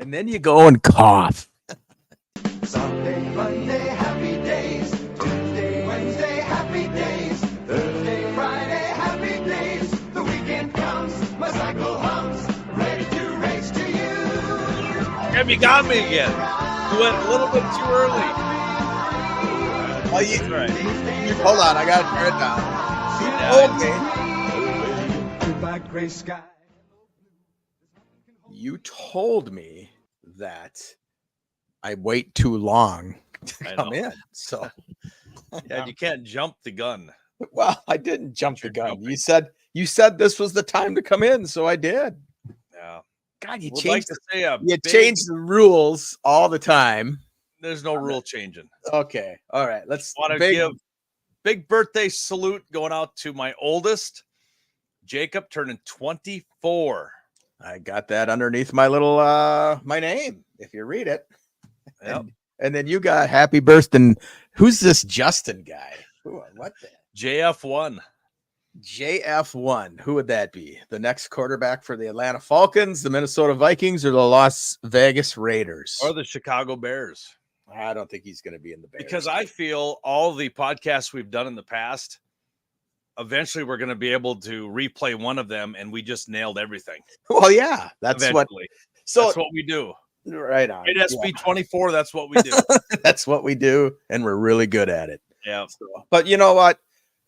And then you go and cough. Sunday, Monday, happy days. Tuesday, Wednesday, happy days. Thursday, Friday, happy days. The weekend comes, my cycle hums, ready to race to you. And you got me again. You went a little bit too early. Oh, you, That's right. hold on, I got to turn it down. Goodbye, gray sky. You told me that I wait too long to I come know. in. So, Yeah, you can't jump the gun. well, I didn't jump the You're gun. jumping. You said this was the time to come in, so I did. Yeah. God, you Would like changed to say a you big, change the rules all the time. there's no rule changing. Okay, all right. Let's Want to big- give big birthday salute going out to my oldest, Jacob, turning 24. I got that underneath my little my name. If you read it, Yep. and then you got happy birthday. Who's this Justin guy? What the JF1. JF1? Who would that be? The next quarterback for the Atlanta Falcons, the Minnesota Vikings, or the Las Vegas Raiders? Or the Chicago Bears. I don't think he's going to be in the Bears. Because I feel all the podcasts we've done in the past, eventually we're going to be able to replay one of them, and we just nailed everything. well, yeah, that's what. Eventually. So That's what we do. right on. At SB24, that's what we do. Yeah, that's what we do, and we're really good at it. Yeah. But you know what?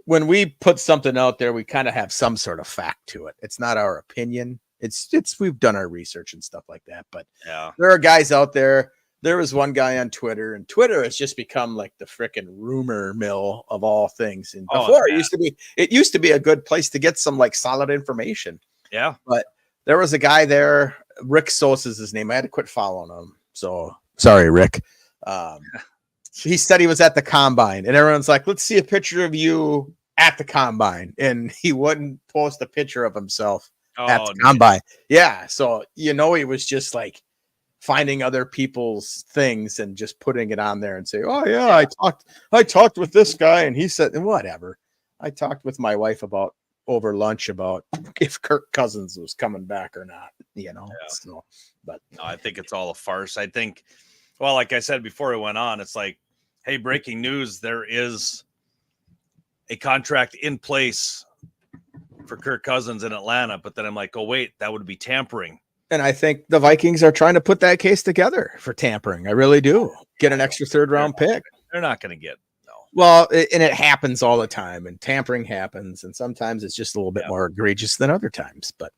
When we put something out there, we kind of have some sort of fact to it. It's not our opinion. It's we've done our research and stuff like that. But Yeah. there are guys out there. There was one guy on Twitter, and Twitter has just become like the freaking rumor mill of all things. And Oh, before yeah. it used to be a good place to get some like solid information. Yeah. There was a guy there, Rick Sosa is his name. I had to quit following him. So sorry, Rick. He said he was at the combine, and everyone's like, let's see a picture of you at the combine. And he wouldn't post a picture of himself at the no. combine. Yeah. So, he was just like finding other people's things and just putting it on there and say, oh yeah, I talked with this guy, and he said, whatever. I talked with my wife about over lunch about if Kirk Cousins was coming back or not, So, but No, I think it's all a farce. I think, well, like I said before it went on, it's like, hey, breaking news, there is a contract in place for Kirk Cousins in Atlanta. But then I'm like, oh, wait, that would be tampering. and I think the Vikings are trying to put that case together for tampering. I really do. Get an extra third round pick. They're not going to get, no. Well, and it happens all the time, and tampering happens, and sometimes it's just a little bit Yeah. more egregious than other times. But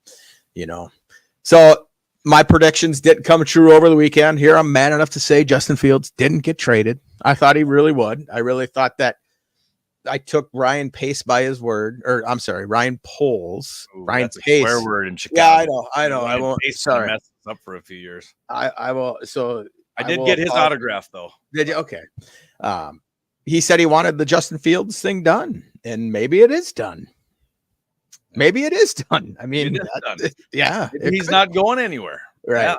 so my predictions didn't come true over the weekend. Here, I'm man enough to say Justin Fields didn't get traded. I thought he really would. I really thought that. I took Ryan Pace by his word, or I'm sorry, Ryan Poles. Ooh, Ryan that's a Pace. swear word in Chicago. Yeah, I know. I Ryan won't. Pace Sorry, messed us up for a few years. I will. So I did will get his apologize. autograph, though. Did you? Okay. He said he wanted the Justin Fields thing done, and maybe it is done. Maybe it is done. I mean, It is done. yeah, He's could- not going anywhere. right,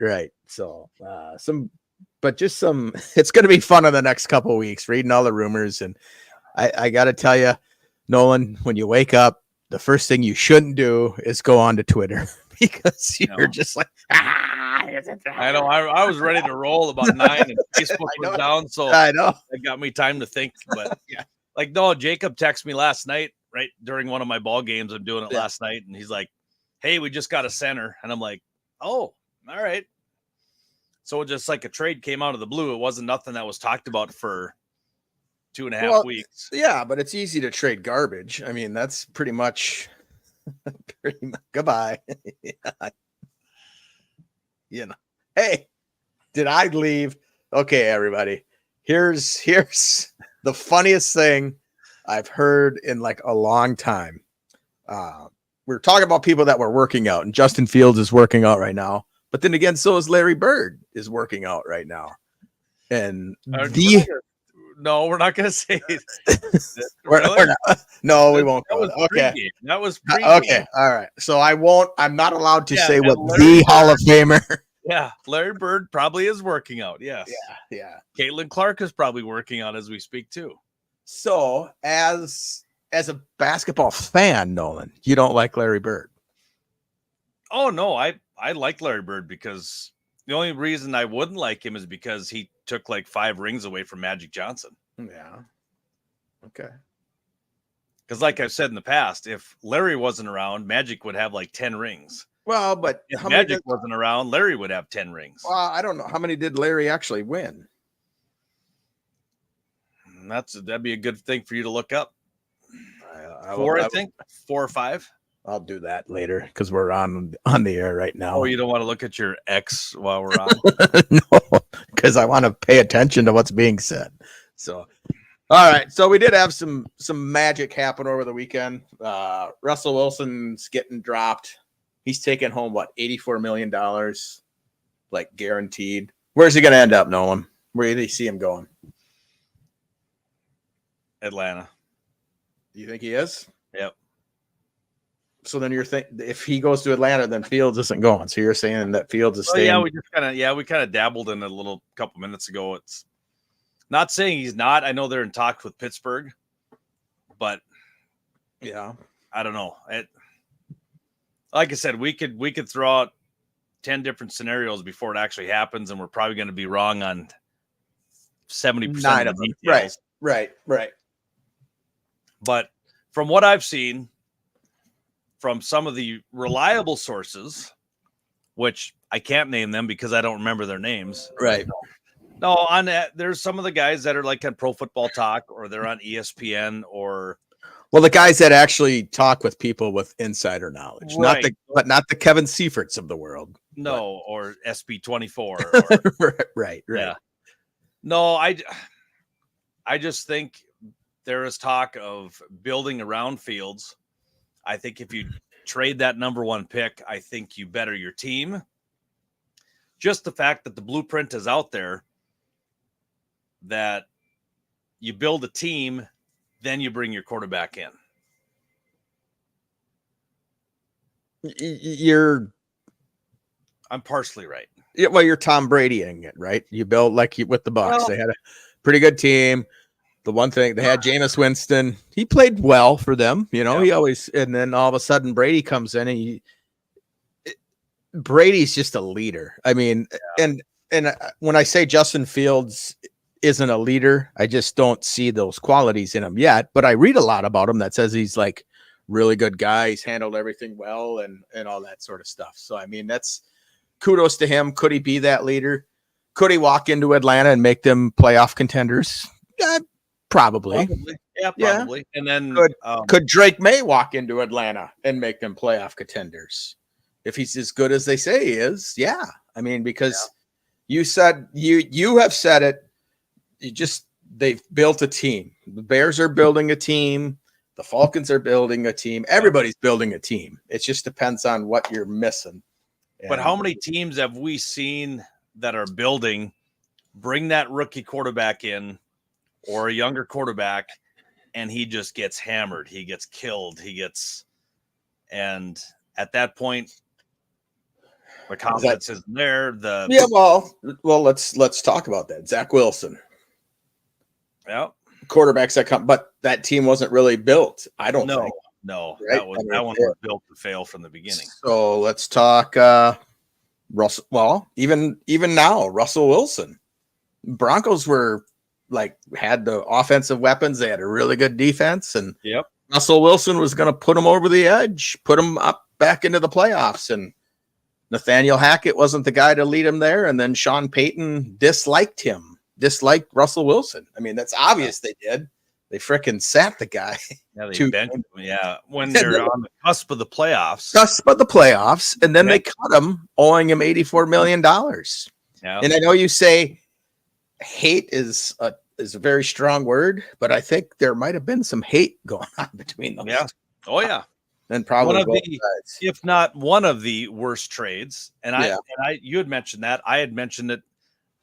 right. So, it's going to be fun in the next couple of weeks, reading all the rumors. And I got to tell you, Nolan, when you wake up, the first thing you shouldn't do is go on to Twitter because you're No. just like, I know. I was ready to roll about 9, and Facebook I know. was down, so I know. it got me time to think. But Yeah. like, no, Jacob texted me last night, right during one of my ball games. I'm doing it Yeah. last night, and he's like, "Hey, we just got a center," and I'm like, "Oh, all right." So just like a trade came out of the blue. It wasn't nothing that was talked about for 2.5 Well, weeks. Yeah, but it's easy to trade garbage. I mean, that's pretty much goodbye. Hey, did I leave? Okay, everybody. Here's the funniest thing I've heard in like a long time. We're talking about people that were working out, and Justin Fields is working out right now. But then again, so is Larry Bird is working out right now. And No, we're not going to say it. we're Really? not, no, we won't. That Go was there. Okay. pregame. That was pregame. Okay. All right. So I'm not allowed to Yeah, say and what Larry the Hall of Famer. Yeah, Larry Bird probably is working out. Yes. Yeah. Caitlin Clark is probably working out as we speak too. So as a basketball fan, Nolan, you don't like Larry Bird. Oh no, I like Larry Bird because The only reason I wouldn't like him is because he took like 5 rings away from Magic Johnson. Yeah. Okay. Because, like I've said in the past, if Larry wasn't around, Magic would have like 10 rings. Well, but If how many Magic wasn't around, Larry would have 10 rings. well, I don't know. How many did Larry actually win? And that'd be a good thing for you to look up. I 4, I think. 4 or 5. I'll do that later because we're on the air right now. Oh, you don't want to look at your ex while we're on? No, because I want to pay attention to what's being said. So, all right. So we did have some magic happen over the weekend. Russell Wilson's getting dropped. He's taking home what, $84 million, like guaranteed. Where's he going to end up, Nolan? Where do you see him going? Atlanta. Do you think he is? Yep. So then you're thinking if he goes to Atlanta, then Fields isn't going. So you're saying that Fields is staying. Yeah, we kind of dabbled in it a little couple minutes ago. It's not saying he's not. I know they're in talks with Pittsburgh, but Yeah. I don't know. Like I said, we could throw out 10 different scenarios before it actually happens, and we're probably going to be wrong on 70% of the details. Right. But from what I've seen from some of the reliable sources, which I can't name them because I don't remember their names. Right. No, on that, there's some of the guys that are like on Pro Football Talk, or they're on ESPN, or Well, the guys that actually talk with people with insider knowledge, Right. not the Kevin Seiferts of the world. no, or SB24. Or, Right. Yeah. No, I just think there is talk of building around Fields. I think if you trade that number 1 pick, I think you better your team. Just the fact that the blueprint is out there, that you build a team, then you bring your quarterback in. I'm partially right. You're Tom Bradying it, right? You build like with the Bucks. Well- They had a pretty good team. The one thing they had Jameis Winston, he played well for them, Yeah. he always, and then all of a sudden Brady comes in and Brady's just a leader. I mean, and when I say Justin Fields isn't a leader, I just don't see those qualities in him yet, but I read a lot about him that says he's like really good guy. He's handled everything well and all that sort of stuff. So, I mean, that's kudos to him. Could he be that leader? Could he walk into Atlanta and make them playoff contenders? Probably. Yeah, Yeah. probably. And then Could Drake May walk into Atlanta and make them playoff contenders? If he's as good as they say he is, yeah. I mean, because you said you have said it. They've built a team. The Bears are building a team. The Falcons are building a team. Everybody's building a team. It just depends on what you're missing. But how many teams have we seen that are building, bring that rookie quarterback in, or a younger quarterback, and he just gets hammered, he gets killed, and at that point, the confidence isn't there. Well, let's talk about that. Zach Wilson, Yeah, quarterbacks that come, but that team wasn't really built. I don't think. No, Right? that I mean, one was built to fail from the beginning. So let's talk Russell. Well, even now, Russell Wilson. Broncos were had the offensive weapons. They had a really good defense, and Yep. Russell Wilson was going to put them over the edge, put them up back into the playoffs. And Nathaniel Hackett wasn't the guy to lead him there. And then Sean Payton disliked Russell Wilson. I mean, that's obvious they did. They freaking sat the guy. Yeah, they Two- benched him. Yeah, when they're on the cusp of the playoffs. Just but the playoffs, and then Yeah. they cut him, owing him $84 million. Yeah, And I know you say hate is a very strong word, but I think there might have been some hate going on between them. yeah. Oh yeah. And probably One of both the- sides. If not one of the worst trades. And Yeah. you had mentioned that. I had mentioned it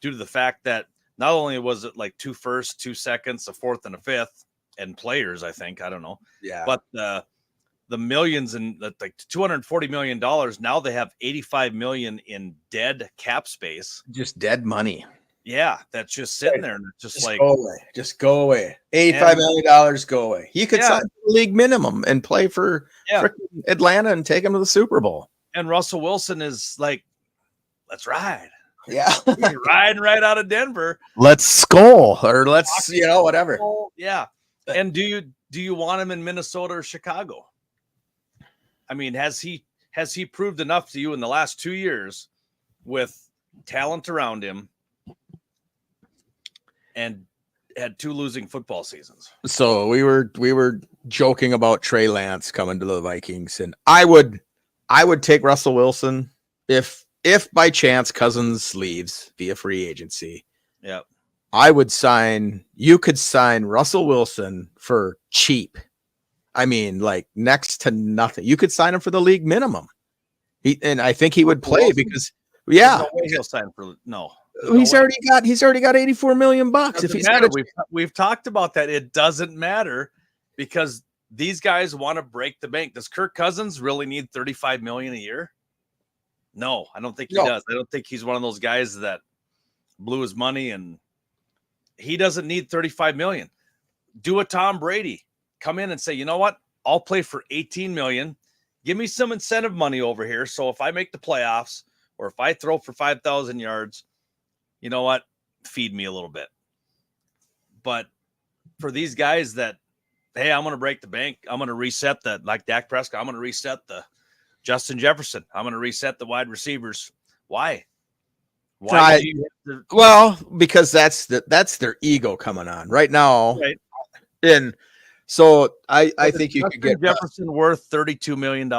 due to the fact that not only was it like 2 firsts, 2 seconds, a fourth, and a fifth, and players, I think, I don't know, Yeah. but the millions and like $240 million. Now they have 85 million in dead cap space. Just dead money. Yeah, that's just sitting there, and it's just like, go away. Just go away. $85 million, go away. He could Yeah. sign for the league minimum and play for Yeah. frickin' Atlanta and take him to the Super Bowl. and Russell Wilson is like, let's ride. Yeah. He's riding right out of Denver. Let's skull or let's, whatever. Yeah. And do you want him in Minnesota or Chicago? I mean, has he proved enough to you in the last 2 years with talent around him and had 2 losing football seasons? So we were joking about Trey Lance coming to the Vikings, and I would take Russell Wilson if by chance Cousins leaves via free agency. Yep. You could sign Russell Wilson for cheap. I mean, like next to nothing. You could sign him for the league minimum. And I think he would play because There's no way he'll sign for no. He's already got $84 million. If he's matter. We've talked about that. It doesn't matter because these guys want to break the bank. Does Kirk Cousins really need $35 million a year? No, I don't think he does. I don't think he's one of those guys that blew his money, and he doesn't need $35 million. Do a Tom Brady. Come in and say, you know what? I'll play for $18 million. Give me some incentive money over here. So if I make the playoffs or if I throw for 5,000 yards, you know what? Feed me a little bit. But for these guys that, hey, I'm going to break the bank. I'm going to reset that, like Dak Prescott. I'm going to reset the Justin Jefferson. I'm going to reset the wide receivers. Why? Well, because that's their ego coming on right now. Right. And so I think you could get Jefferson worth $32 million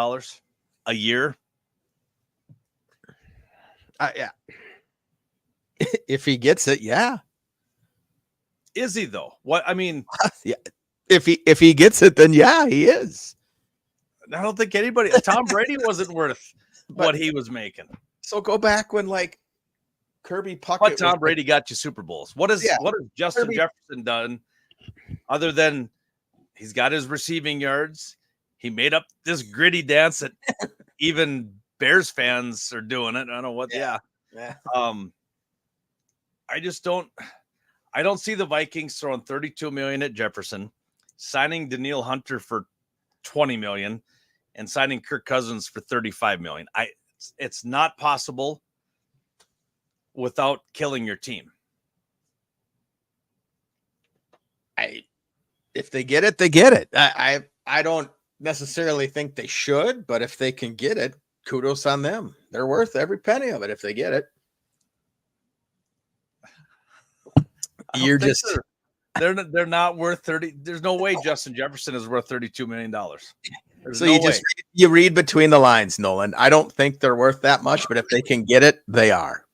a year. Yeah. If he gets it, yeah. Is he though? What I mean, yeah. If he gets it, then yeah, he is. I don't think anybody. Tom Brady wasn't worth what he was making. So go back when like Kirby Puckett. But Tom Brady got you Super Bowls. What has Justin Jefferson done other than he's got his receiving yards? He made up this gritty dance that even Bears fans are doing it. I don't know what. Yeah. I don't see the Vikings throwing $32 million at Jefferson, signing Danielle Hunter for $20 million, and signing Kirk Cousins for $35 million. It's not possible without killing your team. If they get it, they get it. I don't necessarily think they should, but if they can get it, kudos on them. They're worth every penny of it if they get it. They're not worth 30. There's no way Justin Jefferson is worth $32 million. So you read between the lines, Nolan. I don't think they're worth that much, but if they can get it, they are.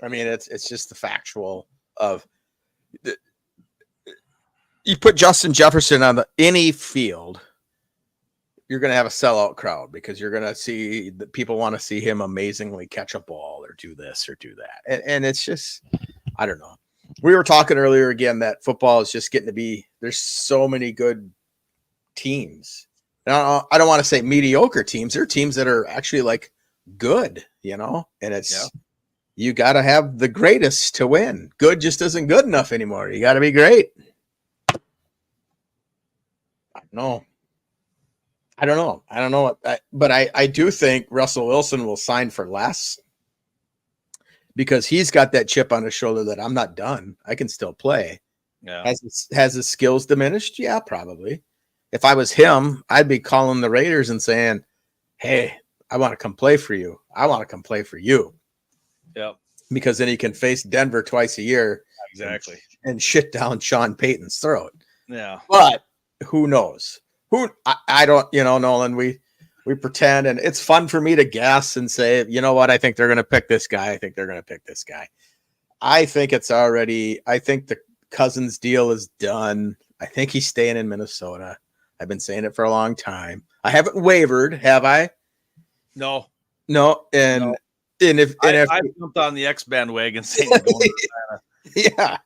I mean, it's just the factual of you put Justin Jefferson on any field, you're going to have a sellout crowd because you're going to see that people want to see him amazingly catch a ball or do this or do that. And it's just, I don't know. We were talking earlier again that football is just getting to be, there's so many good teams. Now, I don't want to say mediocre teams. There are teams that are actually like good, and it's, you got to have the greatest to win. Good just isn't good enough anymore. You got to be great. I don't know. But I do think Russell Wilson will sign for less because he's got that chip on his shoulder that I'm not done. I can still play. Yeah. Has his skills diminished? Yeah, probably. If I was him, I'd be calling the Raiders and saying, hey, I want to come play for you. I want to come play for you. Yep. Because then he can face Denver twice a year. Exactly. And shit down Sean Payton's throat. Yeah. But who knows? I don't, Nolan, we pretend, and it's fun for me to guess and say, you know what? I think they're going to pick this guy. I think they're going to pick this guy. I think the Cousins deal is done. I think he's staying in Minnesota. I've been saying it for a long time. I haven't wavered, have I? No. And if I jumped on the X bandwagon saying going to Atlanta.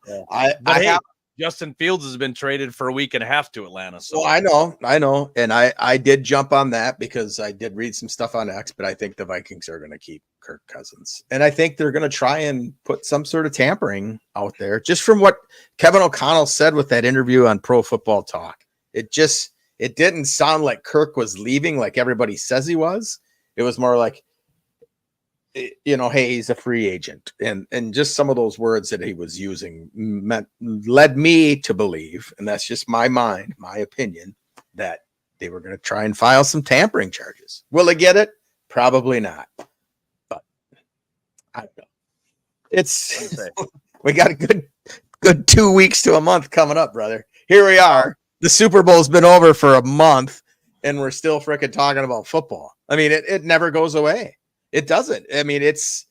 Yeah. Justin Fields has been traded for a week and a half to Atlanta. So well, I know. And I did jump on that because I did read some stuff on X, but I think the Vikings are going to keep Kirk Cousins. And I think they're going to try and put some sort of tampering out there. Just from what Kevin O'Connell said with that interview on Pro Football Talk, it didn't sound like Kirk was leaving like everybody says he was. It was more like hey, he's a free agent, and just some of those words that he was using led me to believe, and that's just my opinion, that they were going to try and file some tampering charges. Will they get it? Probably not. But I don't know. It's we got a good 2 weeks to a month coming up, brother. Here we are. The Super Bowl's been over for a month, and we're still freaking talking about football. I mean, it never goes away. It doesn't. I mean, it's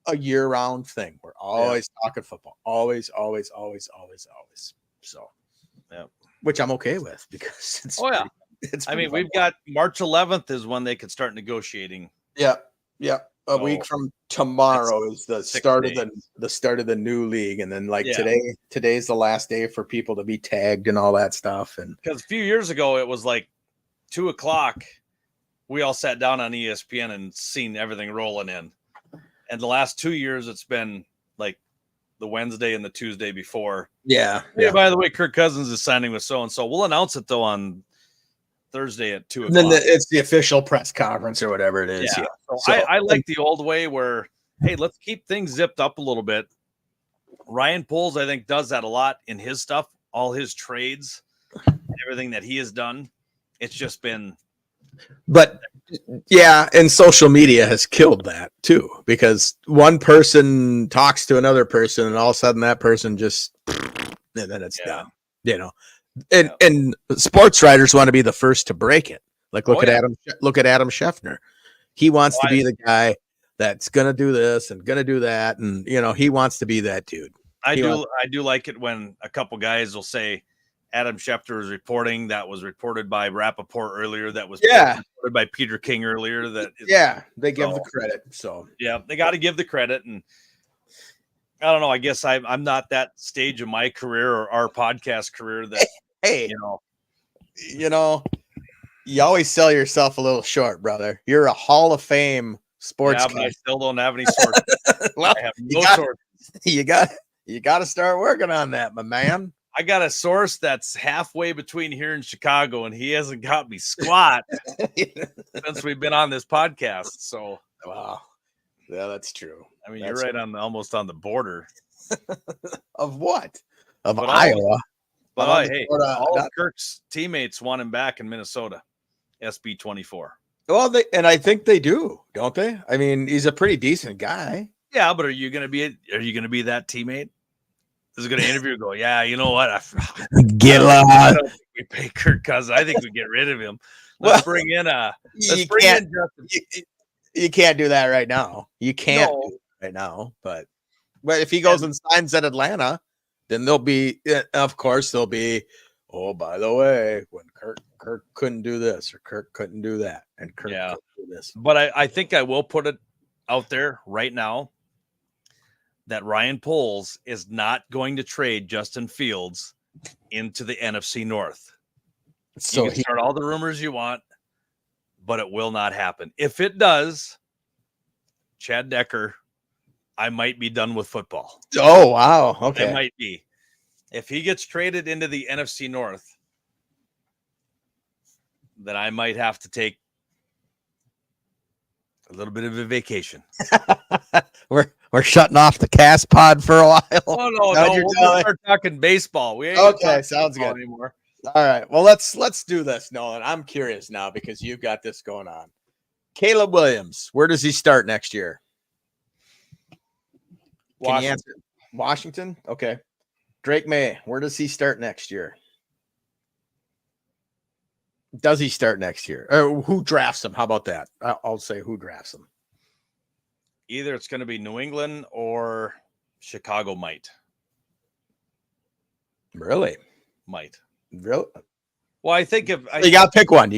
a year-round thing. We're always talking football. Always. So, yeah, which I'm okay with because it's. Oh yeah. It's. I mean, we've got March 11th is when they could start negotiating. Yeah. A week from tomorrow is the start of the new league, and then today's the last day for people to be tagged and all that stuff. And because a few years ago it was like 2:00, we all sat down on ESPN and seen everything rolling in. And the last 2 years it's been like the Wednesday and the Tuesday before. Yeah. Hey, by the way, Kirk Cousins is signing with so and so. We'll announce it though on Thursday at 2:00. And then it's the official press conference or whatever it is. Yeah. So I like the old way where, hey, let's keep things zipped up a little bit. Ryan Poles, I think, does that a lot in his stuff, all his trades, and everything that he has done. It's just been. But yeah, and social media has killed that too, because one person talks to another person, and all of a sudden that person just, and then it's done. And sports writers want to be the first to break it. Like look at Adam Schefter. He wants to be the guy that's gonna do this and gonna do that, and he wants to be that dude. I do like it when a couple guys will say Adam Schefter is reporting. That was reported by Rappaport earlier. That was reported by Peter King earlier. They give the credit. So they got to give the credit. And I don't know. I guess I'm not that stage of my career or our podcast career that you always sell yourself a little short, brother. You're a Hall of Fame sports. Yeah, but I still don't have any sources. Well, I have no sources. You got to start working on that, my man. I got a source that's halfway between here and Chicago, and he hasn't got me squat since we've been on this podcast. So, wow, yeah, that's true. I mean, you're right almost on the border of what? Of Iowa. But hey, all of Kirk's teammates want him back in Minnesota. SB 24. Well, I think they do, don't they? I mean, he's a pretty decent guy. Yeah, but are you gonna be that teammate? Is going to interview and go, yeah, you know what? Get lost. We pay Kirk Cousins. I think we get rid of him. Let's bring in Justin. You can't do that right now. You can't do it right now. But if he goes and signs at Atlanta, then there'll be, oh, by the way, when Kirk couldn't do this or Kirk couldn't do that, and Kirk couldn't do this. But I think I will put it out there right now that Ryan Poles is not going to trade Justin Fields into the NFC North. So you can start all the rumors you want, but it will not happen. If it does, Chad Decker, I might be done with football. Oh, wow. Okay. I might be. If he gets traded into the NFC North, then I might have to take a little bit of a vacation. We're shutting off the cast pod for a while. Oh no, we'll start talking baseball. We ain't okay, sounds good anymore. All right, well let's do this, Nolan. I'm curious now because you've got this going on. Caleb Williams, where does he start next year? Can you answer? Washington. Okay. Drake May, where does he start next year? Does he start next year? Or who drafts him? How about that? I'll say who drafts him. Either it's going to be New England or Chicago might. Really? Might. Really? Well, I think if you got to pick one.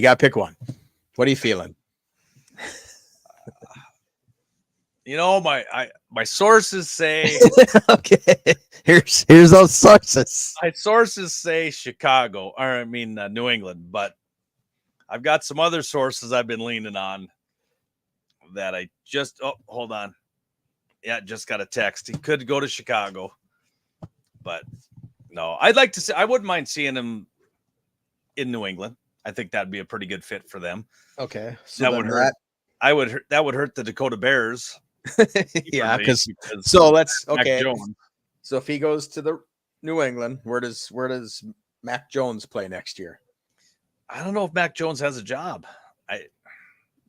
What are you feeling? My sources say okay. Here's those sources. My sources say Chicago, New England, but I've got some other sources I've been leaning on that I just hold on. Yeah, just got a text. He could go to Chicago, but no, I'd like to see. I wouldn't mind seeing him in New England. I think that'd be a pretty good fit for them. Okay, so that would hurt. That would hurt the Dakota Bears Yeah, because so let's Mac okay. Jones. So if he goes to the New England, where does Mac Jones play next year? I don't know if Mac Jones has a job.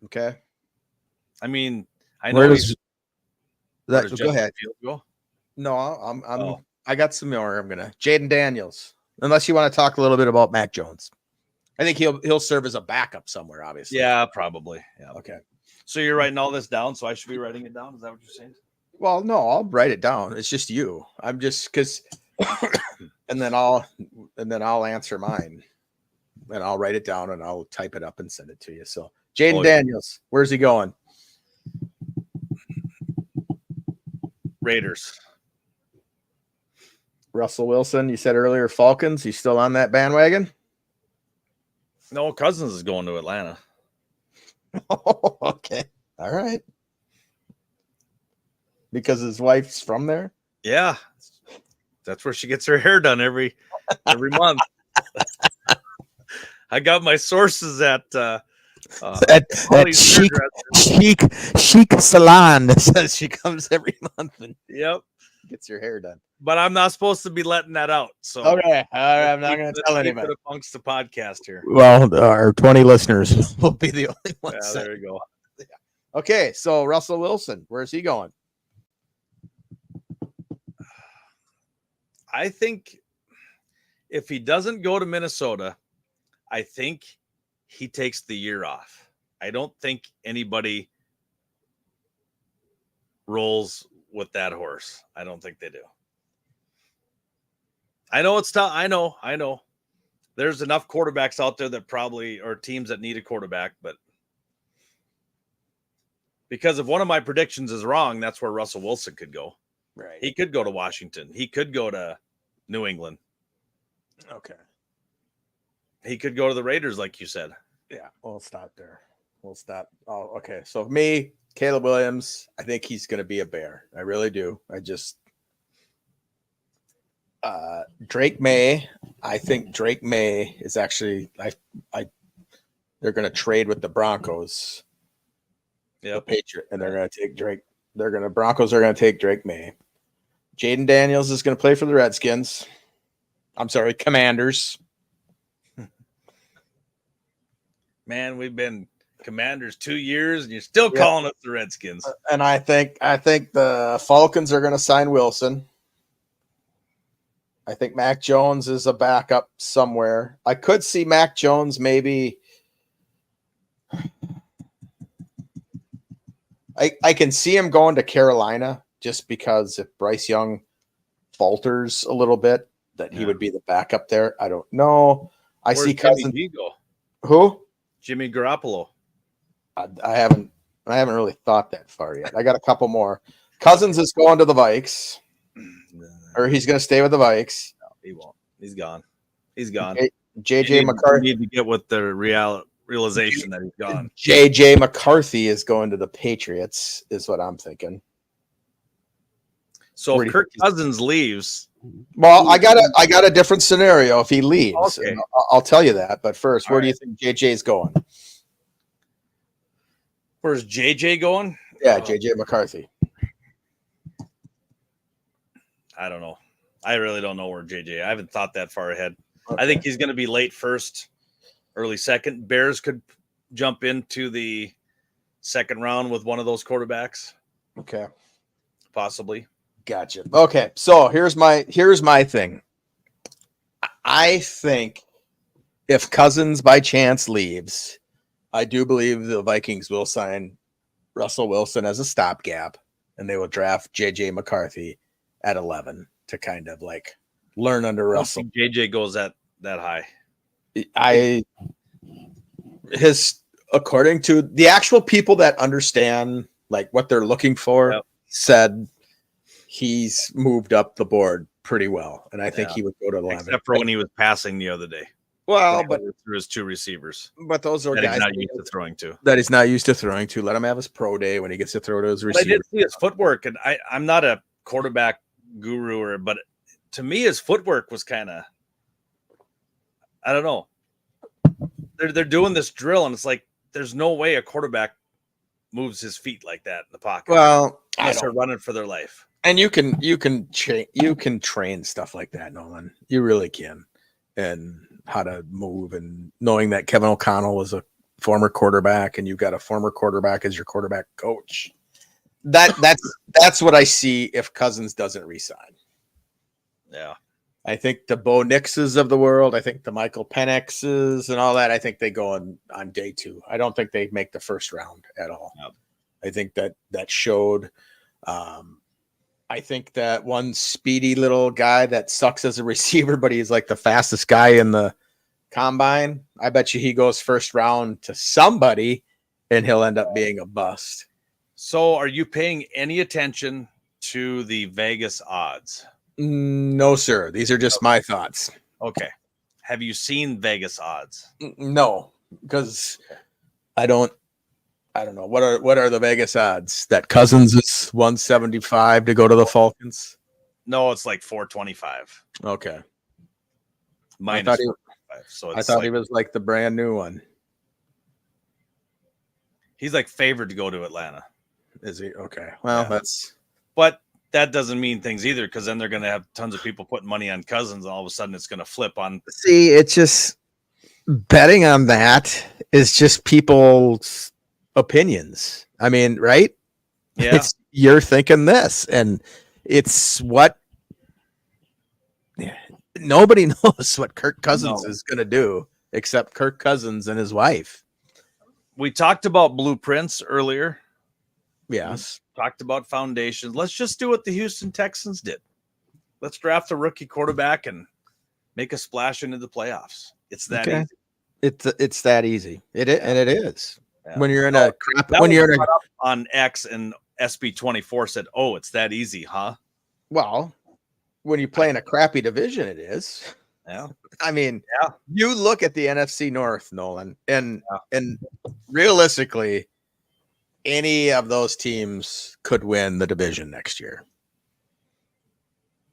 Okay. I mean, I Where know does where that does go Justin ahead? Fields go? No, I'm Oh. I got some more. I'm gonna Jaden Daniels. Unless you want to talk a little bit about Mac Jones. I think he'll serve as a backup somewhere, obviously. Yeah, probably. Yeah. Okay. So you're writing all this down, so I should be writing it down. Is that what you're saying? Well, no, I'll write it down. It's just you. I'm just because and then I'll answer mine. And I'll write it down and I'll type it up and send it to you. So Jaden Daniels, where's he going? Raiders. Russell Wilson, you said earlier Falcons. He's still on that bandwagon? No, Cousins is going to Atlanta. Oh, okay. All right. Because his wife's from there? Yeah. That's where she gets her hair done every month. I got my sources at Holly's chic salon that says she comes every month and Yep. gets your hair done. But I'm not supposed to be letting that out. So Okay. All right. I'm not going to tell anybody anybody. amongst the podcast here. Well, our 20 listeners will be the only ones. Yeah, there you go. Okay. So Russell Wilson, where's he going? I think if he doesn't go to Minnesota, I think he takes the year off. I don't think anybody rolls with that horse. I don't think they do. I know it's tough. I know. There's enough quarterbacks out there that probably are teams that need a quarterback, but because if one of my predictions is wrong, that's where Russell Wilson could go. Right. He could go to Washington. He could go to New England. Okay. He could go to the Raiders, like you said. Yeah, we'll stop there. We'll stop. Oh, okay. So me, Caleb Williams, I think he's going to be a Bear. I really do. I just Drake May. I think Drake May is actually they're going to trade with the Broncos. Yep. Patriot, and they're going to take Drake. Broncos are going to take Drake May. Jaden Daniels is going to play for the Redskins. I'm sorry, Commanders. Man, we've been Commanders 2 years, and you're still calling us the Redskins. And I think the Falcons are going to sign Wilson. I think Mac Jones is a backup somewhere. I could see Mac Jones maybe. I can see him going to Carolina just because if Bryce Young falters a little bit, that he would be the backup there. I don't know. Where's see Jimmy Cousins. G go? Who? Jimmy Garoppolo. I haven't really thought that far yet. I got a couple more. Cousins is going to the Vikes, or he's going to stay with the Vikes. No, he won't. He's gone. He's gone. JJ McCarthy. You need to get with the realization that he's gone. JJ McCarthy is going to the Patriots, is what I'm thinking. So if Kirk Cousins leaves, well, I got a different scenario if he leaves. Okay. I'll tell you that. But first, where All do you think JJ's going? where's JJ going? Yeah, JJ McCarthy. I don't know. I really don't know where JJ. I haven't thought that far ahead. Okay. I think he's going to be late first, early second. Bears could jump into the second round with one of those quarterbacks. Okay. Possibly. Gotcha. Okay. So here's my thing. I think if Cousins by chance leaves, I do believe the Vikings will sign Russell Wilson as a stopgap, and they will draft JJ McCarthy at 11 to kind of like learn under Russell. JJ goes that high. According to the actual people that understand like what they're looking for, said he's moved up the board pretty well, and I think he would go to 11. Except for when he was passing the other day. Well, but through his two receivers, but those are guys he's not used to throwing to. That he's not used to throwing to. Let him have his pro day when he gets to throw to his receivers. I did see his footwork, and I'm not a quarterback guru, but to me, his footwork was kind of, I don't know. They're doing this drill, and it's like there's no way a quarterback moves his feet like that in the pocket. Well, I unless they're don't. running for their life. And you can train stuff like that, Nolan. You really can, and how to move, and knowing that Kevin O'Connell was a former quarterback, and you've got a former quarterback as your quarterback coach. That's what I see if Cousins doesn't resign. Yeah. I think the Bo Nixes of the world, I think the Michael Penixes and all that, I think they go on day 2. I don't think they make the first round at all. Yep. I think that showed. I think that one speedy little guy that sucks as a receiver, but he's like the fastest guy in the combine. I bet you he goes first round to somebody, and he'll end up being a bust. So are you paying any attention to the Vegas odds? No, sir. These are just my thoughts. Okay. Have you seen Vegas odds? No, because I don't know. What are the Vegas odds that Cousins is 175 to go to the Falcons? No, it's like 425. Okay. Minus I thought he, 425. So I it's thought like, he was like the brand new one. he's like favored to go to Atlanta. Is he? Okay. Well, Yeah. that's But that doesn't mean things either, because then they're going to have tons of people putting money on Cousins, and all of a sudden it's going to flip on. see. It's just betting on that is just people's opinions. I mean, right? Yeah. It's you're thinking this, and it's what nobody knows what Kirk Cousins No. is going to do except Kirk Cousins and his wife. We talked about blueprints earlier, Yes. talked about foundations. Let's just do what the Houston Texans did. Let's draft a rookie quarterback and make a splash into the playoffs. It's that Okay. easy. It's that easy. It is. Yeah. When you're in No, a crap, That when was you're in a brought up on X, and SB24 said, "Oh, it's that easy, huh?" well, when you play in a crappy division, it is. Yeah. I mean, Yeah. you look at the NFC North, Nolan, and Yeah. and realistically, any of those teams could win the division next year.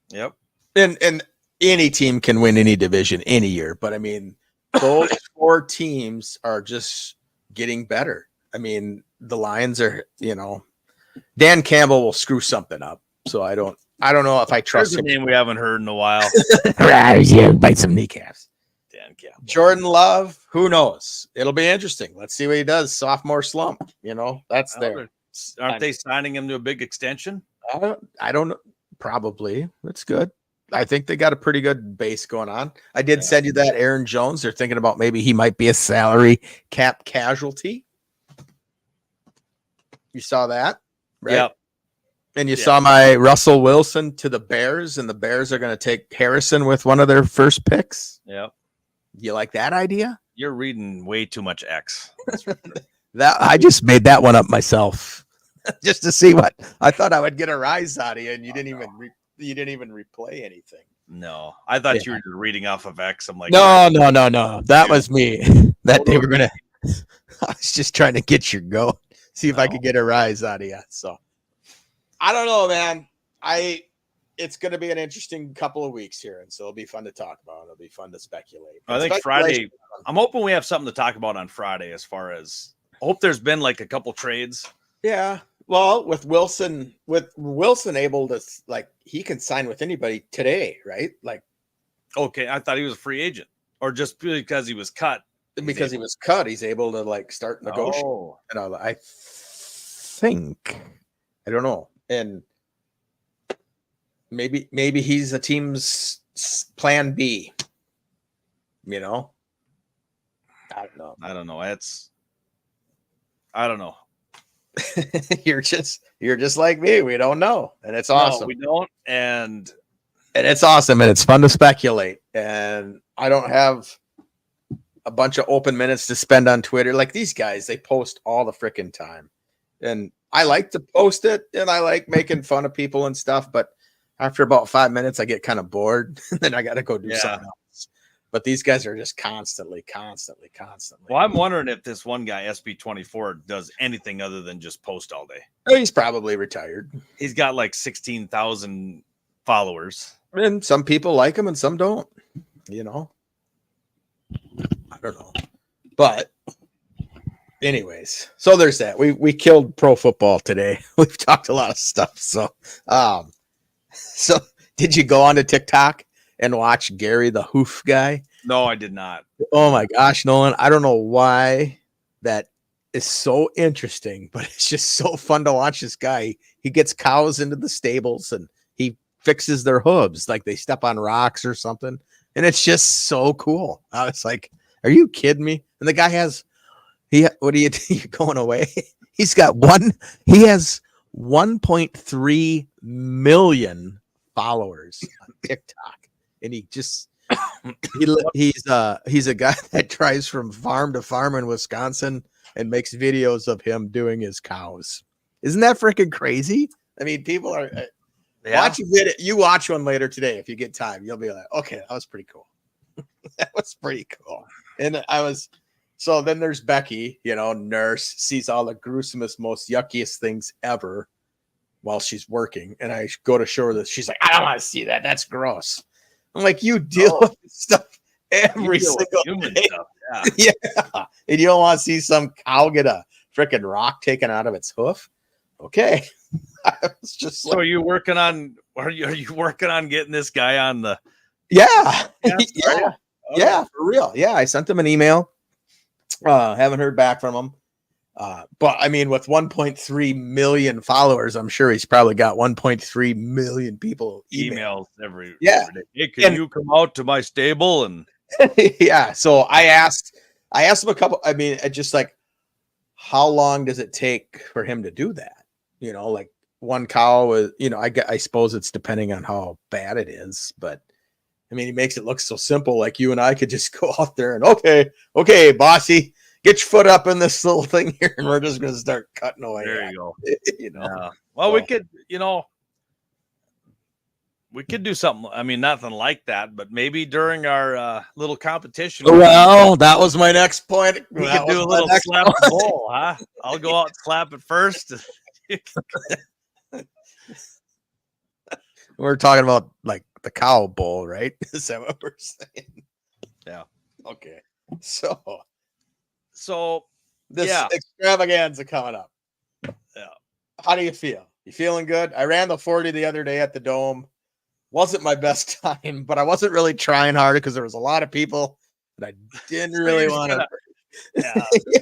Yep. And any team can win any division any year, but I mean, those 4 teams are just getting better. I mean, the Lions are, Dan Campbell will screw something up. So I don't know if I There's trust a him. name we haven't heard in a while. Yeah, bite some kneecaps. Dan Campbell. Jordan Love, who knows? It'll be interesting. Let's see what he does. Sophomore slump, that's there. Aren't they signing him to a big extension? I don't know. Probably. That's good. I think they got a pretty good base going on. I did Yeah. send you that Aaron Jones. They're thinking about maybe he might be a salary cap casualty. You saw that, right? Yep. And you Yeah. saw my Russell Wilson to the Bears, and the Bears are going to take Harrison with one of their first picks. Yep. You like that idea? You're reading way too much X. That I just made that one up myself, just to see what I thought I would get a rise out of you, and you didn't even replay anything. No, I thought Yeah. you were reading off of X. I'm like, No. That was me. That they were gonna. I was just trying to get your go, see if I could get a rise out of you. So I don't know, man. It's going to be an interesting couple of weeks here, and so it'll be fun to talk about. It'll be fun to speculate. I think Friday. I'm hoping we have something to talk about on Friday. As far as I hope there's been like a couple trades. Yeah. Well, with Wilson able to he can sign with anybody today, right? Like Okay, I thought he was a free agent, or just because he was cut. because he was cut, he's able to start negotiating. Oh, And all that. I think I don't know, and maybe he's a team's plan B. I don't know. I don't know. I don't know. you're just like me. We don't know, and it's No, awesome. we don't. And It's awesome, and it's fun to speculate. And I don't have a bunch of open minutes to spend on Twitter. Like these guys, they post all the freaking time, and I like to post it, and I like making fun of people and stuff. But after about 5 minutes, I get kind of bored, and then I got to go do Yeah. something else. But these guys are just constantly. well, I'm wondering if this one guy SB24 does anything other than just post all day. Oh, he's probably retired, He's got like 16,000 followers. and some people like him, and some don't. I don't know, but anyways, so there's that. We killed pro football today. We've talked a lot of stuff. So did you go on to TikTok and watch Gary the Hoof guy? No, I did not. Oh my gosh, Nolan. I don't know why that is so interesting, but it's just so fun to watch this guy. He gets cows into the stables and he fixes their hooves like they step on rocks or something. And it's just so cool. I was like, are you kidding me? And the guy has what are you you're going away? He has 1.3 million followers on TikTok. And he just he's a guy that drives from farm to farm in Wisconsin and makes videos of him doing his cows. Isn't that freaking crazy? I mean, people are watch a video. You watch one later today if you get time. You'll be like, okay, that was pretty cool. That was pretty cool. And so then there's Becky, nurse, sees all the gruesomest, most yuckiest things ever while she's working. And I go to show her this. She's like, I don't want to see that. That's gross. I'm like, you deal with stuff every single day. Stuff. Yeah. Yeah. And you don't want to see some cow get a freaking rock taken out of its hoof. Okay. I was just so are you working on getting this guy on the yeah. Okay. Yeah, for real. Yeah. I sent him an email. Haven't heard back from him. But I mean, with 1.3 million followers, I'm sure he's probably got 1.3 million people emails every day. Hey, can you come out to my stable? And yeah. So I asked him a couple. I mean, just like, how long does it take for him to do that? Like one cow is, I suppose it's depending on how bad it is, but I mean, he makes it look so simple. Like you and I could just go out there and okay, bossy, get your foot up in this little thing here, and we're just going to start cutting away. There you go. Yeah. Well, we could, we could do something. I mean, nothing like that, but maybe during our little competition. Well, that was my next point. We could do a little slap the bowl, huh? I'll go out and slap it first. We're talking about like the cow bowl, right? Is that what we're saying? Yeah. Okay. So this yeah. extravaganza coming up. Yeah. How do you feel? You feeling good? I ran the 40 the other day at the Dome. Wasn't my best time, but I wasn't really trying hard because there was a lot of people that I didn't really want to. Yeah.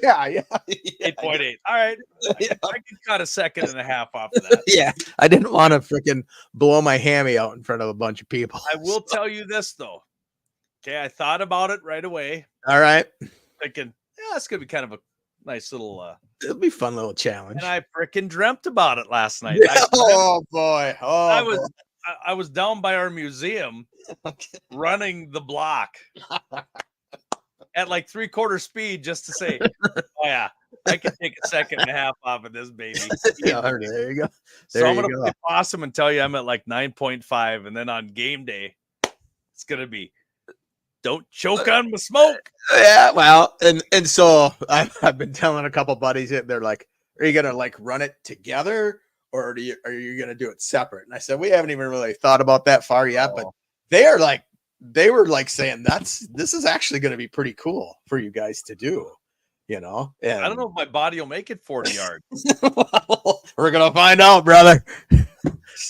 8.8. All right. I could cut a second and a half off of that. Yeah. I didn't want to freaking blow my hammy out in front of a bunch of people. I will tell you this, though. Okay. I thought about it right away. All right. Thinking, yeah, it's going to be kind of a nice little. It'll be a fun little challenge. And I freaking dreamt about it last night. Oh, boy. I was down by our museum running the block at like 3/4 speed just to say, oh yeah, I can take a second and a half off of this baby. Yeah, there you go. So I'm going to play possum and tell you I'm at like 9.5. And then on game day, it's going to be, don't choke on my smoke. Yeah, well, and so I've been telling a couple buddies that they're like, are you going to like run it together? Or are you going to do it separate? And I said, we haven't even really thought about that far yet, but they were like saying this is actually going to be pretty cool for you guys to do, And I don't know if my body will make it 40 yards. Well, we're going to find out, brother.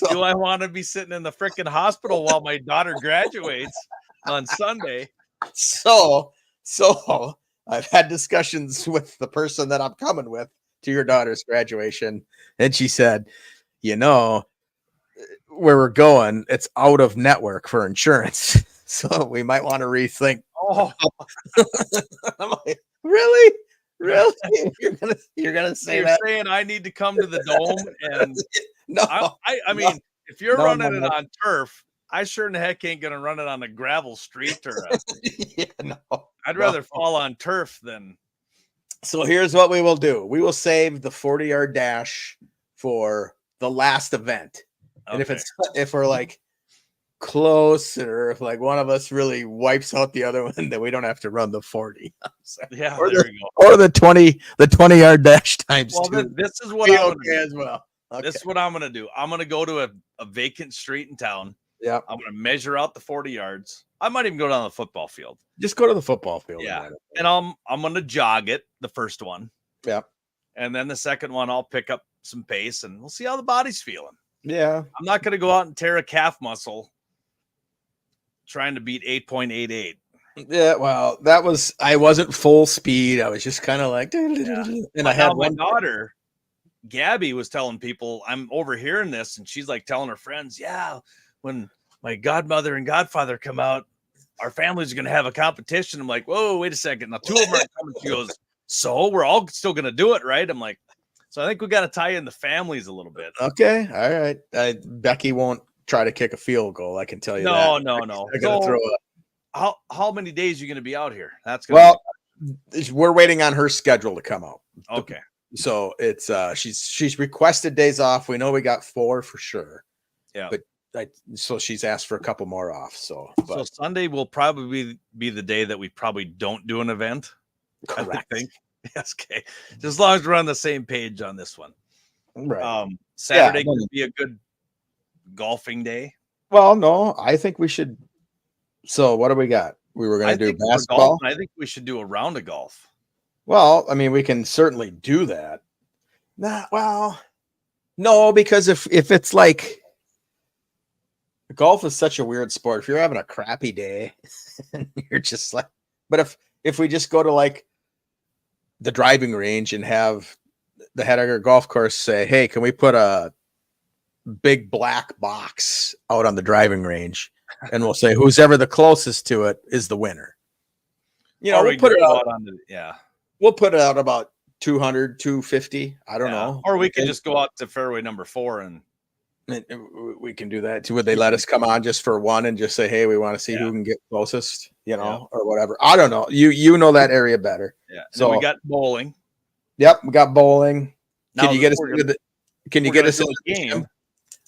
Do I want to be sitting in the freaking hospital while my daughter graduates on Sunday? So I've had discussions with the person that I'm coming with to your daughter's graduation. And she said, where we're going, it's out of network for insurance. So we might want to rethink. Oh, I'm like, really? You're gonna say you're that? Saying I need to come to the Dome and No, I mean, if you're running it on turf, I sure in the heck ain't gonna run it on a gravel street or I'd rather fall on turf than. So here's what we will do. We will save the 40-yard dash for the last event. And if we're like close, or if like one of us really wipes out the other one, then we don't have to run the 40. Yeah, or there you go. Or the 20-yard dash times two. This is what I'm gonna do. as well. Okay. This is what I'm gonna do. I'm gonna go to a vacant street in town. Yeah. I'm gonna measure out the 40 yards. I might even go down the football field. Just go to the football field. Yeah. And I'm gonna jog it, the first one. Yeah. And then the second one, I'll pick up some pace and we'll see how the body's feeling. Yeah. I'm not going to go out and tear a calf muscle trying to beat 8.88. Yeah. Well, I wasn't full speed. I was just kind of like, and But I had now my one daughter, Gabby, was telling people, I'm overhearing this, and she's like telling her friends, yeah, when my godmother and godfather come out, our families are going to have a competition. I'm like, whoa, wait a second. Now, two of them aren't coming. She goes, so we're all still going to do it, right? I'm like, so I think we got to tie in the families a little bit. Okay. All right. Becky won't try to kick a field goal. I can tell you No, that. no. They're going to So throw it. how many days are you going to be out here? That's gonna We're waiting on her schedule to come out. okay. So it's she's requested days off. We know we got 4 for sure. Yeah. But so she's asked for a couple more off. So Sunday will probably be the day that we probably don't do an event. correct. I think. Yes, okay. Just as long as we're on the same page on this one. Right. Saturday could be a good golfing day. Well, no, I think we should. So what do we got? We were going to do basketball. I think we should do a round of golf. Well, I mean, we can certainly do that. No, because if it's like golf is such a weird sport. If you're having a crappy day, and you're just like, but if we just go to like the driving range and have the head of our golf course say, hey, can we put a big black box out on the driving range? And we'll say who's ever the closest to it is the winner. You know, Or we'll put it out. Yeah. We'll put it out about 200, 250. I don't know. Or we could just go out to fairway number 4 and we can do that too. Would they let us come on just for one and just say, hey, we want to see who can get closest, or whatever? I don't know. You know that area better. Yeah. And So then we got bowling. Yep, we got bowling. Now Can you get us into the game?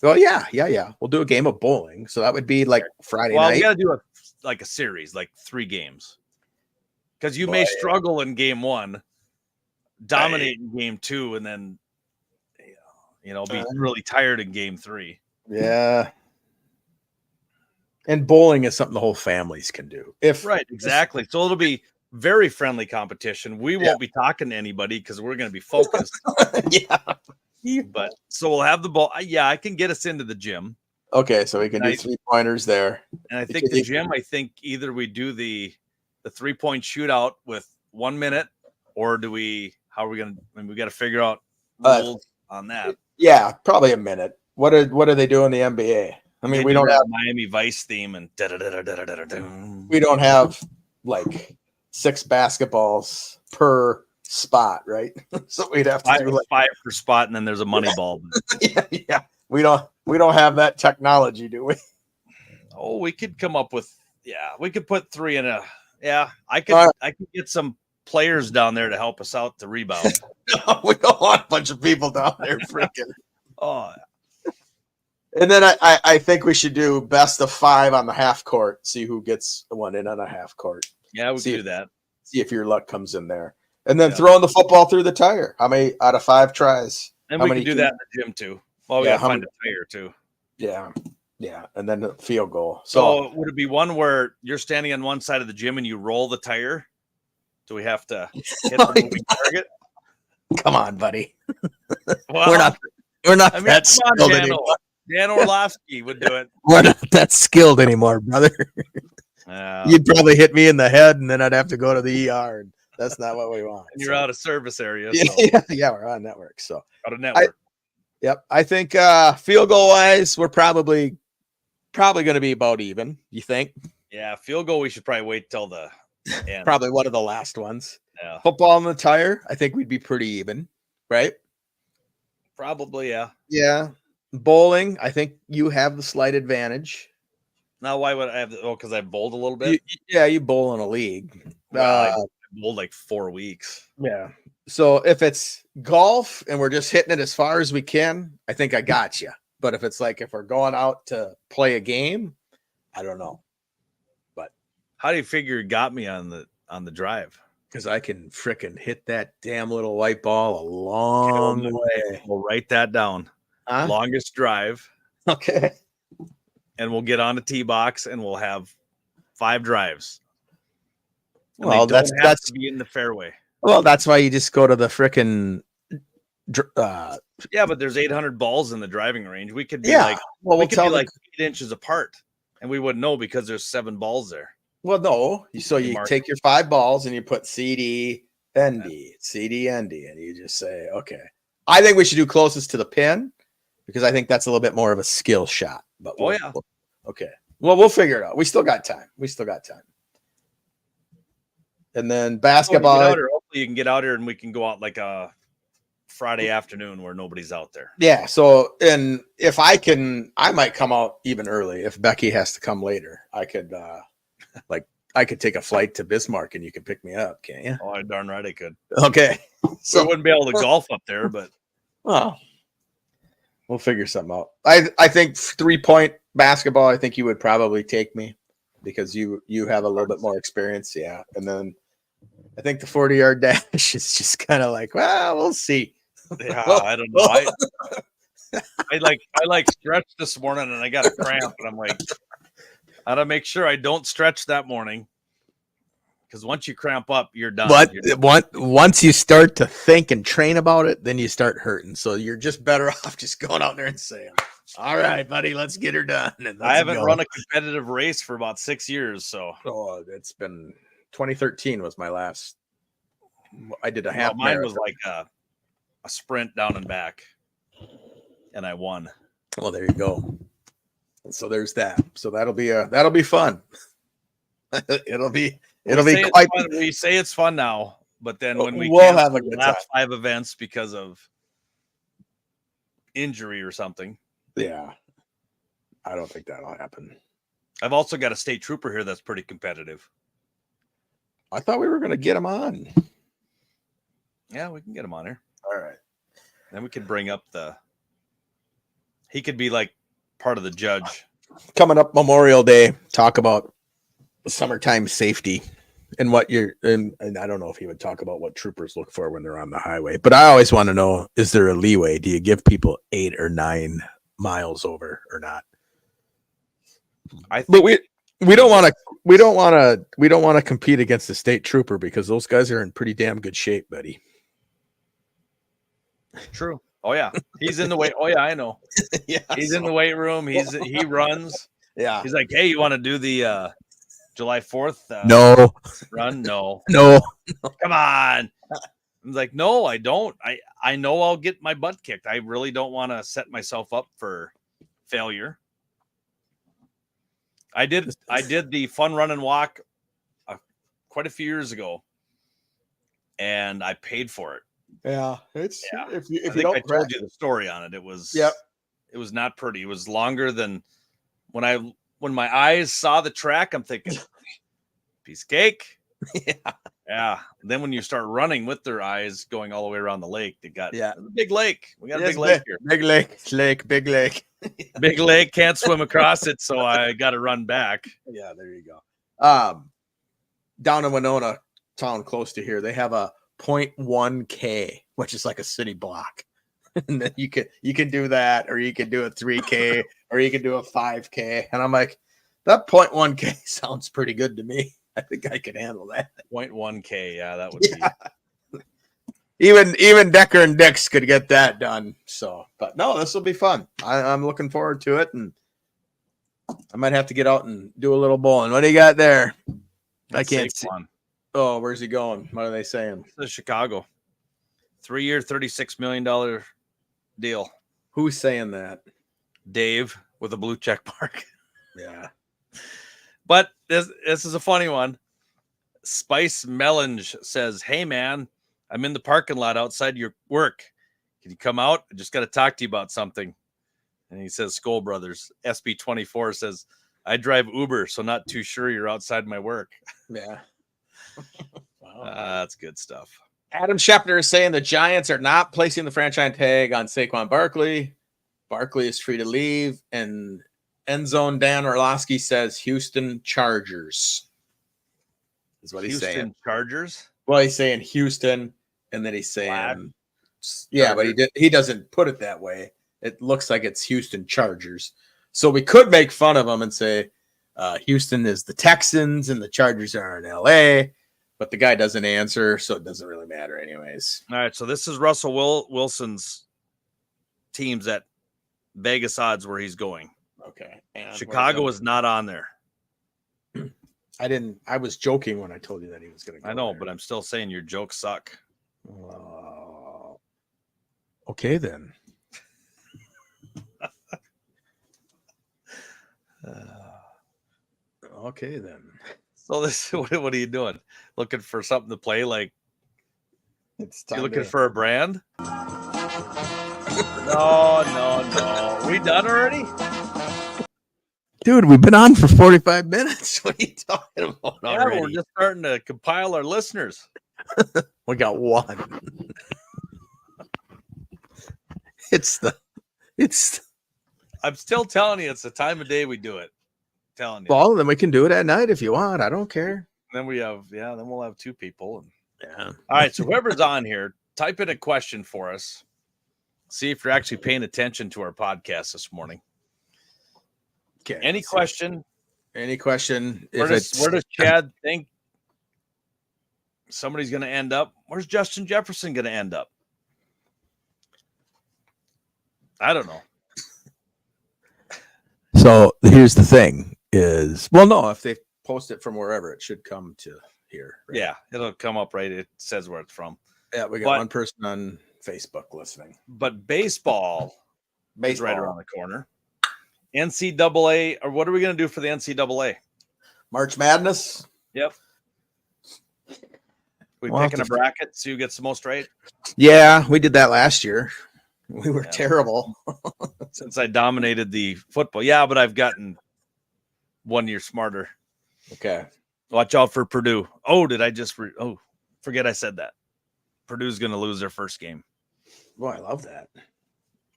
Well, yeah. We'll do a game of bowling. So that would be like Friday Well, night. we got to do a series, like 3 games. Because you may struggle in game 1, dominate in game 2, and then be really tired in game 3. Yeah. And bowling is something the whole families can do. Right, exactly. So it'll be very friendly competition. We won't be talking to anybody because we're going to be focused. But so we'll have the ball. Yeah, I can get us into the gym. Okay, so we can do 3-pointers there. And I think the gym, either we do the 3-point shootout with 1 minute, or we got to figure out rules on that. Yeah, probably a minute. What do they do in the NBA? I mean, we don't have Miami Vice theme and we don't have like 6 basketballs per spot, right? So we'd have to do like 5 per spot, and then there's a money ball. Yeah. We don't have that technology, do we? Oh, we could come up with we could put 3 in a I could get some players down there to help us out to rebound. No, we don't want a bunch of people down there freaking. Oh, and then I think we should do best of 5 on the half court. See who gets one in on a half court. Yeah, we can do that. See if your luck comes in there. And then throwing the football through the tire. How many out of 5 tries? And we can do that in the gym too. Well, we got to find a tire too. Yeah. Yeah. And then the field goal. So would it be one where you're standing on one side of the gym and you roll the tire? Do we have to hit the moving target? Come on, buddy. Well, we're not that skilled anymore. Dan Orlovsky would do it. We're not that skilled anymore, brother. You'd probably hit me in the head, and then I'd have to go to the ER. And that's not what we want. And you're out of service area. Yeah, we're on network. So out of network. I think field goal wise, we're probably going to be about even. You think? Yeah, field goal. We should probably wait till the end. Probably one of the last ones. Yeah. Football on the tire. I think we'd be pretty even, right? Probably, yeah. Yeah. Bowling. I think you have the slight advantage. Now, why would I have? Because I bowled a little bit. You bowl in a league. I bowled like 4 weeks. Yeah. So if it's golf and we're just hitting it as far as we can, I think I got you. But if it's like if we're going out to play a game, I don't know. But how do you figure you got me on the drive? Because I can fricking hit that damn little white ball a long way. We'll write that down. Huh? Longest drive. Okay. And we'll get on a tee box and we'll have 5 drives. And well, that's to be in the fairway. Well, that's why you just go to the frickin' Yeah, but there's 800 balls in the driving range. We could be yeah. like, Well, we we'll could tell be the like 8 inches apart, and we wouldn't know because there's 7 balls there. well, no. So You you mark take your 5 balls and you put CD, ND, CD, ND, and you just say, okay. I think we should do closest to the pin because I think that's a little bit more of a skill shot. But Oh, yeah. okay. Well, we'll figure it out. We still got time. And then basketball. Hopefully you can get out here and we can go out like a Friday afternoon where nobody's out there. Yeah. So, and if I can, I might come out even early. If Becky has to come later, I could, I could take a flight to Bismarck and you can pick me up, can't you? Oh, darn right I could. Okay. So I wouldn't be able to golf up there, but well, we'll figure something out. I think 3-point basketball, I think you would probably take me because you have a little bit more experience. Yeah. And then I think the 40-yard dash is just kind of like, well, we'll see. yeah, I don't know. I stretched this morning and I got a cramp and I'm like, I gotta make sure I don't stretch that morning. Because once you cramp up, you're done. But once you start to think and train about it, then you start hurting. So you're just better off just going out there and saying, all right, buddy, let's get her done. And I haven't run a competitive race for about 6 years. So it's been 2013 was my last. I did a half. Mine was like a sprint down and back. And I won. Well, there you go. So there's that. So that'll be fun. it'll be quite. We say it's fun now, but then when we'll have a good last 5 events because of injury or something. Yeah, I don't think that'll happen. I've also got a state trooper here that's pretty competitive. I thought we were going to get him on. Yeah, we can get him on here. All right. Then we could bring up he could be like part of the judge. Coming up Memorial Day, talk about summertime safety and what and I don't know if he would talk about what troopers look for when they're on the highway, but I always want to know, is there a leeway? Do you give people 8 or 9 miles over or not? But we don't want to compete against the state trooper because those guys are in pretty damn good shape, buddy. True. Oh yeah, he's in the weight. Oh yeah, I know. Yeah, he's in the weight room. He runs. Yeah. He's like, hey, you want to do the July 4th? No. Run? No. No. Come on. I'm like, no, I don't. I know I'll get my butt kicked. I really don't want to set myself up for failure. I did the fun run and walk quite a few years ago, and I paid for it. Yeah, if you I think I told you the story on it. It was it was not pretty. It was longer than when my eyes saw the track. I'm thinking, piece of cake. Yeah. Then when you start running with their eyes going all the way around the lake, they got a big lake. We got a big lake here. Big lake. Big lake. Can't swim across it, so I got to run back. Yeah, there you go. Down in Winona town, close to here, they have a 0.1K, which is like a city block. And then you can do that, or you can do a 3K, or you can do a 5K. And I'm like, that 0.1K sounds pretty good to me. I think I could handle that. 0.1K, yeah, that would be. Even Decker and Dix could get that done. So, but no, this will be fun. I'm looking forward to it, and I might have to get out and do a little bowling. What do you got there? I can't see. Oh, where's he going? What are they saying? This is Chicago. 3-year, $36 million deal. Who's saying that? Dave with a blue check mark. Yeah. But this is a funny one. Spice Mellinge says, hey, man, I'm in the parking lot outside your work. Can you come out? I just got to talk to you about something. And he says, Skoll Brothers. SB24 says, I drive Uber, so not too sure you're outside my work. Yeah. Wow. That's good stuff. Adam Schepner is saying the Giants are not placing the franchise tag on Saquon Barkley. Barkley is free to leave. And End Zone Dan Orlowski says Houston Chargers is what he's saying. Houston Chargers? Well, he's saying Houston, and then he's saying, yeah, but he doesn't put it that way. It looks like it's Houston Chargers. So we could make fun of him and say Houston is the Texans and the Chargers are in LA. but the guy doesn't answer, so it doesn't really matter anyways. All right, so this is Russell Wilson's teams at Vegas odds where he's going. Okay. And Chicago was not on there. I was joking when I told you that he was going to go. I know, there. but I'm still saying your jokes suck. Okay, then. Okay, then. So this, what are you doing? Looking for something to play? Like It's you time looking to- for a brand? No. We done already? Dude, we've been on for 45 minutes. What are you talking about Yeah, already? we're just starting to compile our listeners. We got one. it's I'm still telling you, it's the time of day we do it. Telling you. well, then we can do it at night if you want. I don't care. Then we have, then we'll have two people. And Yeah. all right, so whoever's on here, type in a question for us. See if you're actually paying attention to our podcast this morning. Okay. Any let's see. question? Any question? Where If does Chad think somebody's going to end up? Where's Justin Jefferson going to end up? I don't know. So here's the thing is, well, no, if they post it from wherever, it should come to here. right? Yeah, it'll come up right. It says where it's from. Yeah, we got But- one person on Facebook listening. But baseball is Baseball. right around the corner. NCAA, or what are we going to do for the NCAA? March Madness. Yep. We We'll have picking a to- bracket, see who gets the most right. Yeah, we did that last year. We were Yeah. terrible. Since I dominated the football. Yeah, but I've gotten 1 year smarter. Okay. Watch out for Purdue. Oh, did I just forget I said that. Purdue's going to lose their first game. Boy, I love that.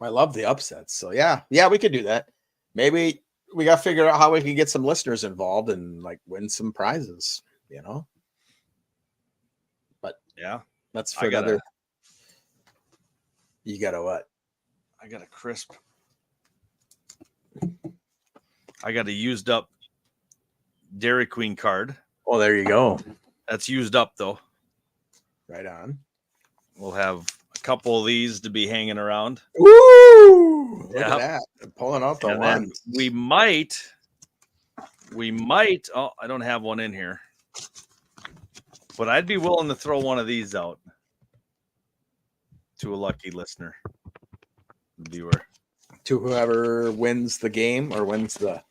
I love the upsets. So yeah, we could do that. Maybe we got to figure out how we can get some listeners involved and like win some prizes, you know? Yeah. That's I for gotta- another. You got to what? I got a crisp. I got a used up Dairy Queen card. Oh, there you go. That's used up though. Right on. We'll have a couple of these to be hanging around. Woo! Look Yep. at that. I'm pulling out the And then one. we might, oh, I don't have one in here. But I'd be willing to throw one of these out to a lucky listener, viewer. To whoever wins the game or wins the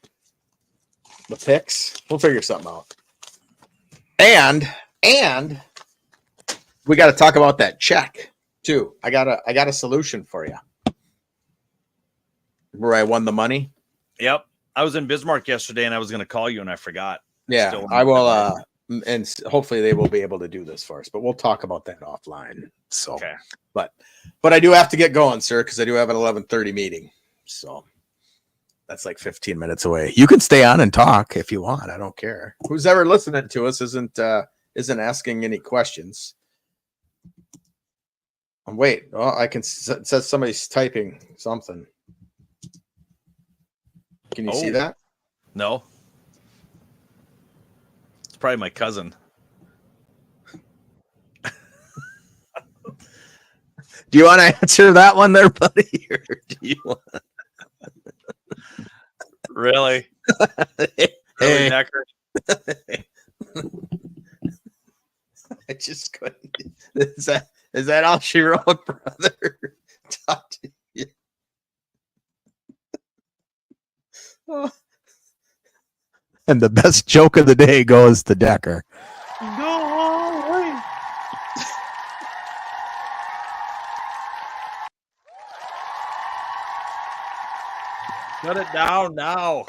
picks. We'll figure something out. And we got to talk about that check too. I got a solution for you. Where I won the money. Yep. I was in Bismarck yesterday and I was going to call you and I forgot. Yeah, Still I will. And hopefully they will be able to do this for us. But we'll talk about that offline. So, Okay. but I do have to get going, sir, because I do have an 11:30 meeting. So that's like 15 minutes away. You can stay on and talk if you want. I don't care. Who's ever listening to us isn't asking any questions. Wait, oh, I can. It says somebody's typing something. Can you see Oh. that? No. It's probably my cousin. Do you want to answer that one there, buddy? Or do you want... Really? Hey. Really, Necker? I just couldn't. Is that all she wrote, brother? Talk to you. Oh. And the best joke of the day goes to Decker. Shut it down now.